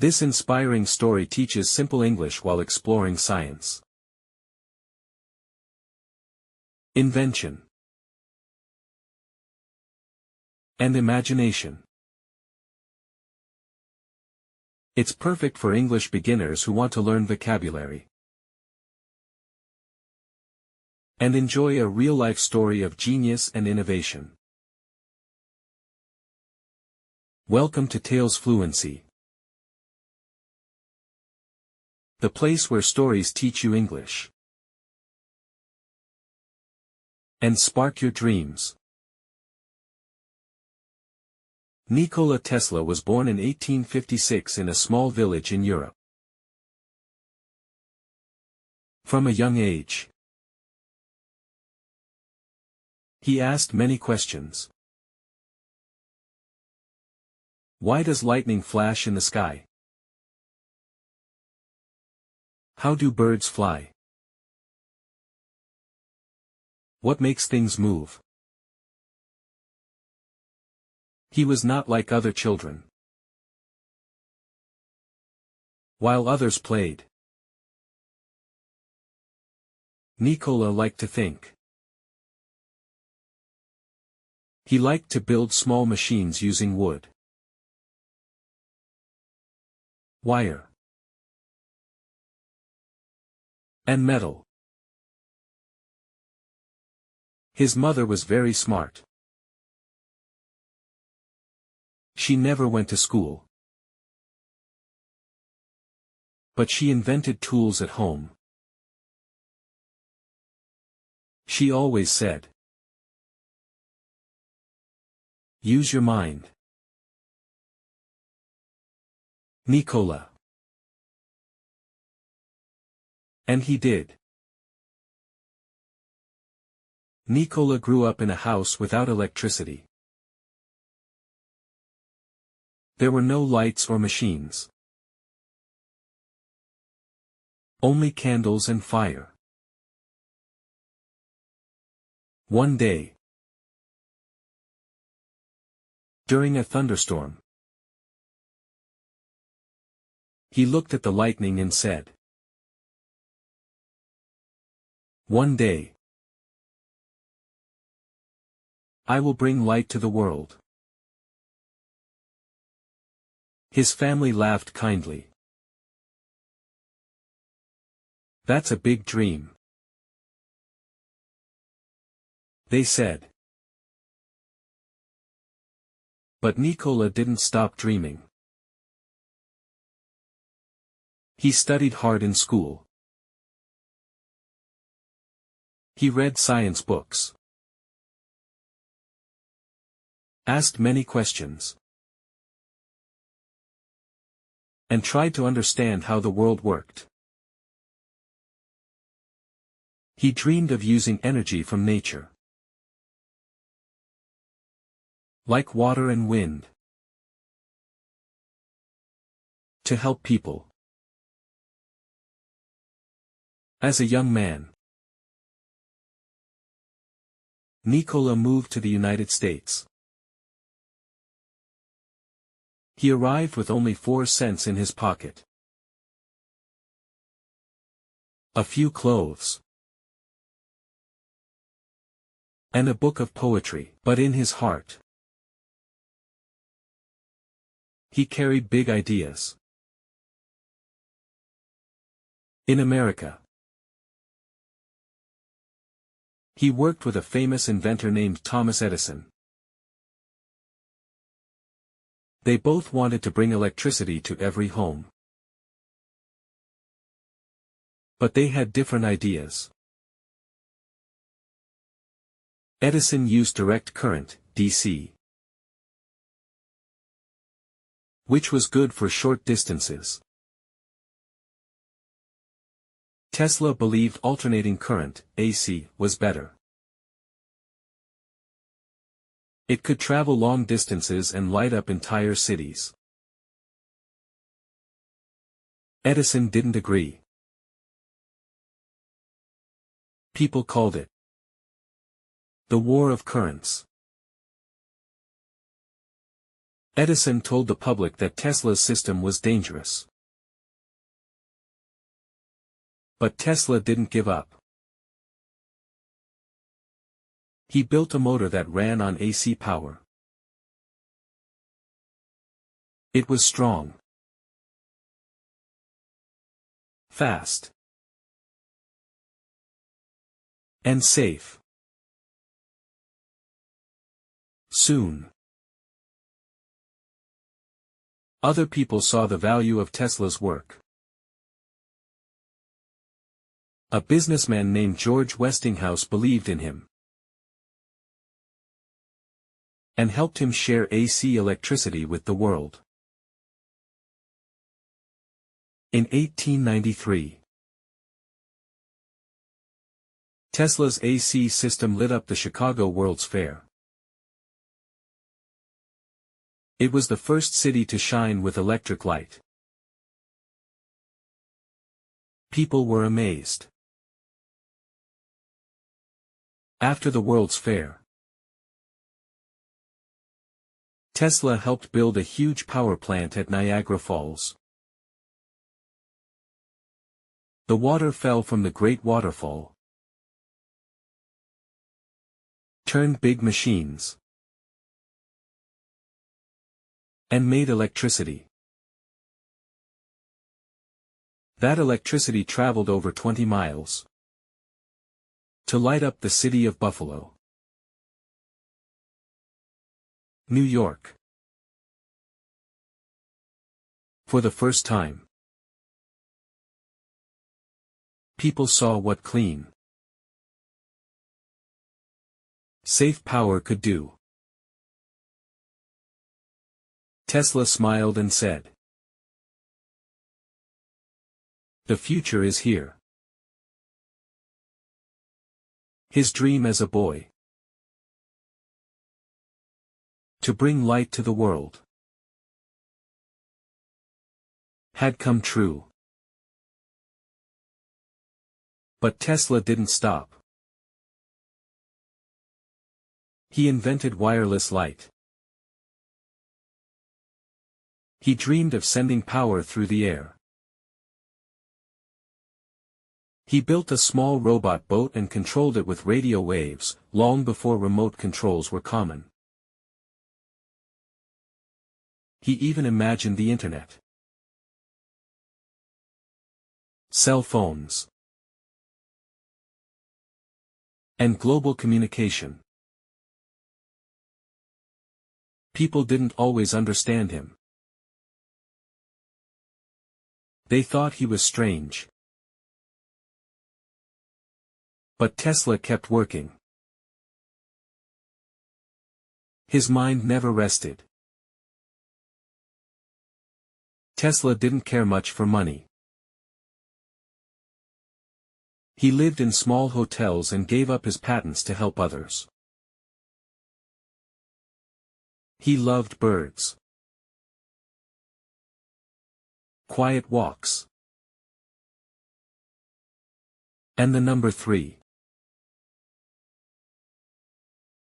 This inspiring story teaches simple English while exploring science. Invention and imagination. It's perfect for English beginners who want to learn vocabulary and enjoy a real-life story of genius and innovation. Welcome to Tales Fluency, the place where stories teach you English and spark your dreams. Nikola Tesla was born in 1856 in a small village in Europe. From a young age, he asked many questions. Why does lightning flash in the sky? How do birds fly? What makes things move? He was not like other children. While others played, Nikola liked to think. He liked to build small machines using wood, wire, and metal. His mother was very smart. She never went to school, but she invented tools at home. She always said, "Use your mind." Nikola. And he did. Nikola grew up in a house without electricity. There were no lights or machines. Only candles and fire. One day, during a thunderstorm, he looked at the lightning and said, "One day, I will bring light to the world." His family laughed kindly. "That's a big dream," they said. But Nikola didn't stop dreaming. He studied hard in school. He read science books, asked many questions, and tried to understand how the world worked. He dreamed of using energy from nature, like water and wind, to help people. As a young man, Nikola moved to the United States. He arrived with only 4 cents in his pocket, a few clothes, and a book of poetry. But in his heart, he carried big ideas. In America, he worked with a famous inventor named Thomas Edison. They both wanted to bring electricity to every home. But they had different ideas. Edison used direct current, DC, which was good for short distances. Tesla believed alternating current, AC, was better. It could travel long distances and light up entire cities. Edison didn't agree. People called it the War of Currents. Edison told the public that Tesla's system was dangerous. But Tesla didn't give up. He built a motor that ran on AC power. It was strong, fast, and safe. Soon, other people saw the value of Tesla's work. A businessman named George Westinghouse believed in him and helped him share AC electricity with the world. In 1893, Tesla's AC system lit up the Chicago World's Fair. It was the first city to shine with electric light. People were amazed. After the World's Fair, Tesla helped build a huge power plant at Niagara Falls. The water fell from the Great Waterfall, turned big machines, and made electricity. That electricity traveled over 20 miles to light up the city of Buffalo, New York. For the first time, people saw what clean, safe power could do. Tesla smiled and said, "The future is here." His dream as a boy, to bring light to the world, had come true. But Tesla didn't stop. He invented wireless light. He dreamed of sending power through the air. He built a small robot boat and controlled it with radio waves, long before remote controls were common. He even imagined the internet, cell phones, and global communication. People didn't always understand him. They thought he was strange. But Tesla kept working. His mind never rested. Tesla didn't care much for money. He lived in small hotels and gave up his patents to help others. He loved birds, quiet walks, and the number 3.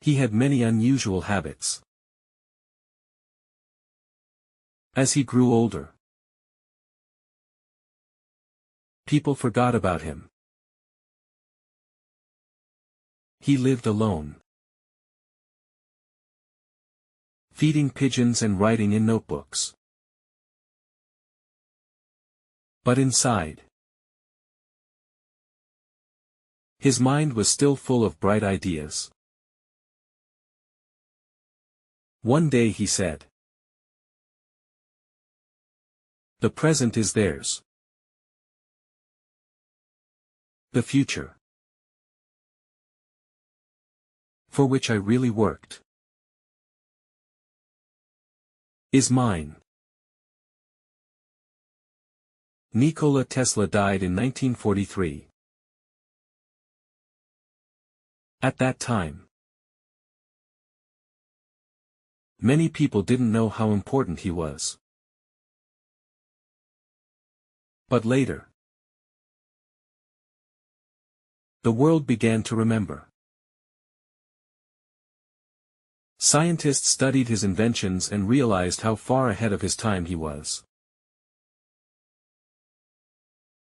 He had many unusual habits. As he grew older, people forgot about him. He lived alone, feeding pigeons and writing in notebooks. But inside, his mind was still full of bright ideas. One day he said, "The present is theirs. The future, for which I really worked, is mine." Nikola Tesla died in 1943. At that time, many people didn't know how important he was. But later, the world began to remember. Scientists studied his inventions and realized how far ahead of his time he was.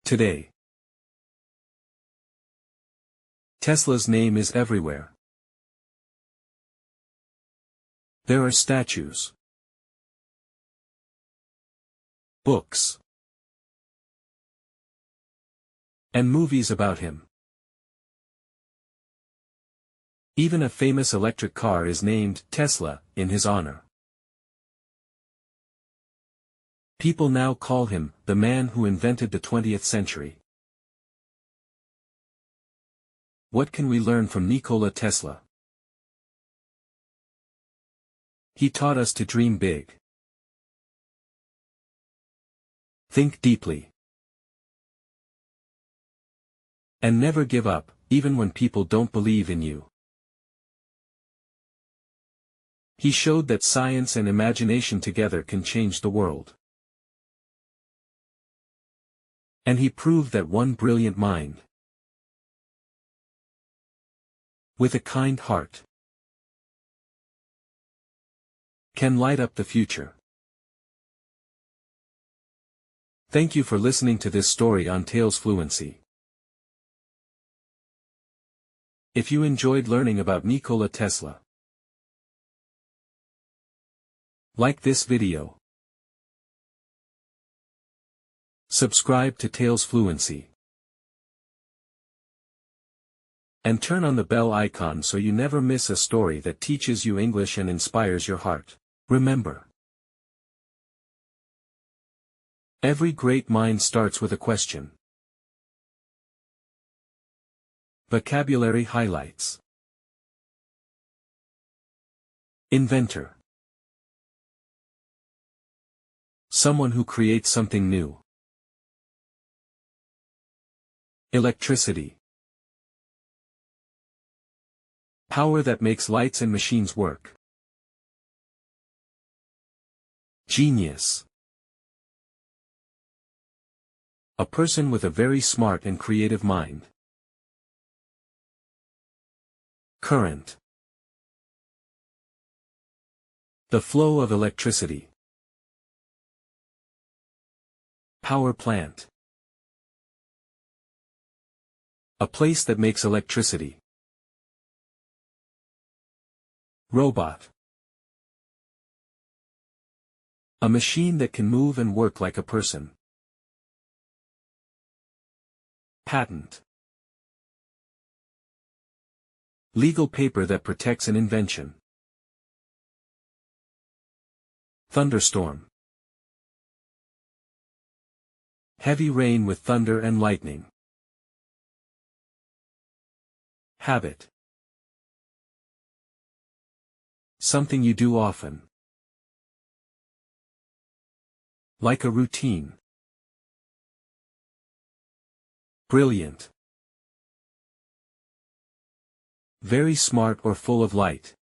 Today, Tesla's name is everywhere. There are statues, books, and movies about him. Even a famous electric car is named Tesla in his honor. People now call him the man who invented the 20th century. What can we learn from Nikola Tesla? He taught us to dream big. Think deeply. And never give up, even when people don't believe in you. He showed that science and imagination together can change the world. And he proved that one brilliant mind, with a kind heart, can light up the future. Thank you for listening to this story on Tales Fluency. If you enjoyed learning about Nikola Tesla, like this video, subscribe to Tales Fluency, and turn on the bell icon so you never miss a story that teaches you English and inspires your heart. Remember, every great mind starts with a question. Vocabulary highlights. Inventor. Someone who creates something new. Electricity. Power that makes lights and machines work. Genius. A person with a very smart and creative mind. Current. The flow of electricity. Power plant. A place that makes electricity. Robot. A machine that can move and work like a person. Patent. Legal paper that protects an invention. Thunderstorm. Heavy rain with thunder and lightning. Habit. Something you do often. Like a routine. Brilliant. Very smart or full of light.